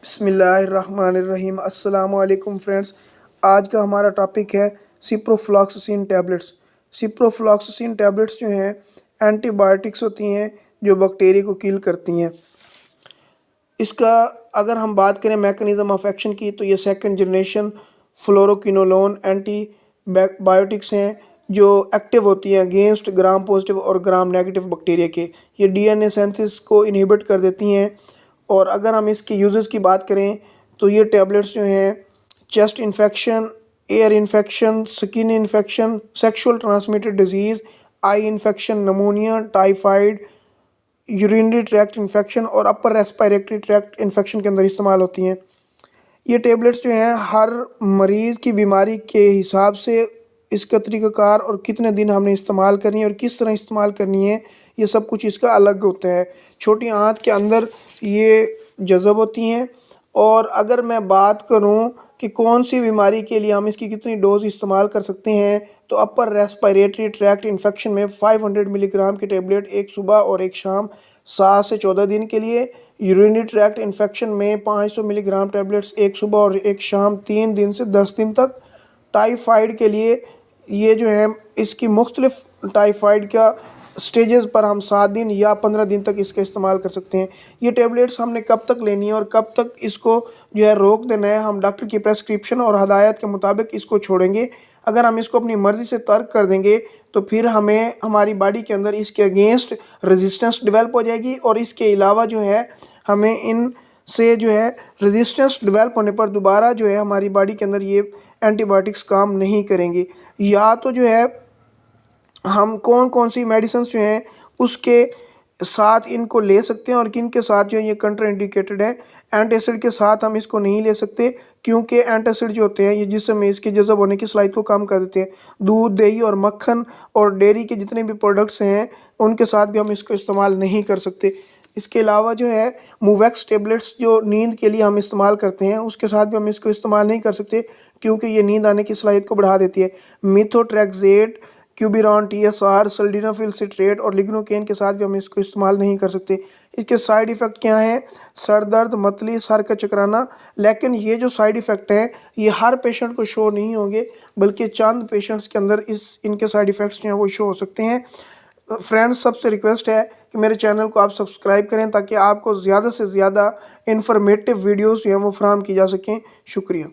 बिस्मिल्लाहिर्रहमानिर्रहीम। अस्सलामु अलैकुम फ्रेंड्स। आज का हमारा टॉपिक है सिप्रोफ्लॉक्सासिन टैबलेट्स। सिप्रोफ्लॉक्सासिन टैबलेट्स जो हैं एंटीबायोटिक्स होती हैं जो बैक्टीरिया को किल करती हैं। इसका अगर हम बात करें मैकेनिज़्म ऑफ एक्शन की, तो ये सेकंड जनरेशन फ्लोरोक्विनोलोन एंटीबायोटिक्स हैं जो एक्टिव होती हैं अगेंस्ट ग्राम पॉजिटिव और ग्राम नेगेटिव बैक्टीरिया के। ये डीएनए सिंथेसिस को इनहिबिट कर देती हैं। और अगर हम इसके यूजेस की बात करें तो ये टैबलेट्स जो हैं chest infection, air infection, skin infection, sexual transmitted disease, eye infection, नमूनिया, typhoid, urinary tract infection और अपर रेस्पिरेटरी ट्रैक्ट इन्फेक्शन के अंदर इस्तेमाल होती हैं। ये टैबलेट्स जो हैं हर मरीज़ की बीमारी के हिसाब से इसका तरीक़ाकार और कितने दिन हमने इस्तेमाल करनी है और किस तरह इस्तेमाल करनी है, ये सब कुछ इसका अलग होता है। छोटी आंत के अंदर ये जज़ब होती हैं। और अगर मैं बात करूं कि कौन सी बीमारी के लिए हम इसकी कितनी डोज इस्तेमाल कर सकते हैं, तो अपर रेस्पिरेटरी ट्रैक्ट इन्फेक्शन में 500 मिलीग्राम की टेबलेट एक सुबह और एक शाम 7 से 14 दिन के लिए। यूरिनरी ट्रैक्ट इन्फेक्शन में 500 मिलीग्राम टेबलेट्स एक सुबह और एक शाम 3 दिन से 10 दिन तक। टाइफाइड के लिए ये जो है इसकी मुख्तलिफ टाइफाइड का स्टेजेस पर हम 7 दिन या 15 दिन तक इसका इस्तेमाल कर सकते हैं। ये टैबलेट्स हमने कब तक लेनी है और कब तक इसको जो है रोक देना है, हम डॉक्टर की प्रेस्क्रिप्शन और हदायत के मुताबिक इसको छोड़ेंगे। अगर हम इसको अपनी मर्ज़ी से तर्क कर देंगे तो फिर हमें हमारी बॉडी के अंदर इसके अगेंस्ट रेजिस्टेंस डेवलप हो जाएगी। और इसके अलावा जो है हमें इन से जो है रेजिस्टेंस डेवलप होने पर दोबारा जो है हमारी बॉडी के अंदर ये एंटीबायोटिक्स काम नहीं करेंगे। या तो जो है हम कौन कौन सी मेडिसिन जो हैं उसके साथ इनको ले सकते हैं और किन के साथ जो ये कंट्राइंडिकेटेड है। एंटासिड के साथ हम इसको नहीं ले सकते क्योंकि एंटासिड जो होते हैं ये जिस्म में इसके जज़ब होने की सलाहियत को कम कर देते हैं। दूध, दही और मक्खन और डेयरी के जितने भी प्रोडक्ट्स हैं उनके साथ भी हम इसको इस्तेमाल नहीं कर सकते। इसके अलावा जो है मूवैक्स टेबलेट्स जो नींद के लिए हम इस्तेमाल करते हैं उसके साथ भी हम इसको इस्तेमाल नहीं कर सकते क्योंकि ये नींद आने की सलाहियत को बढ़ा देती है। मिथोट्रेक्सेट, क्यूबिरॉन, टीएसआर, सल्डेनाफिल सिट्रेट और लिग्नोकेन के साथ भी हम इसको इस्तेमाल नहीं कर सकते। इसके साइड इफ़ेक्ट क्या हैं? सर दर्द, मतली, सर का चकराना। लेकिन ये जो साइड इफ़ेक्ट हैं ये हर पेशेंट को शो नहीं होंगे, बल्कि चंद पेशेंट्स के अंदर इनके साइड इफ़ेक्ट्स जो हैं वो शो हो सकते हैं। फ्रेंड्स, सबसे रिक्वेस्ट है कि मेरे चैनल को आप सब्सक्राइब करें ताकि आपको ज़्यादा से ज़्यादा इन्फॉर्मेटिव वीडियोज़ जो हैं वो फराहम की जा सकें। शुक्रिया।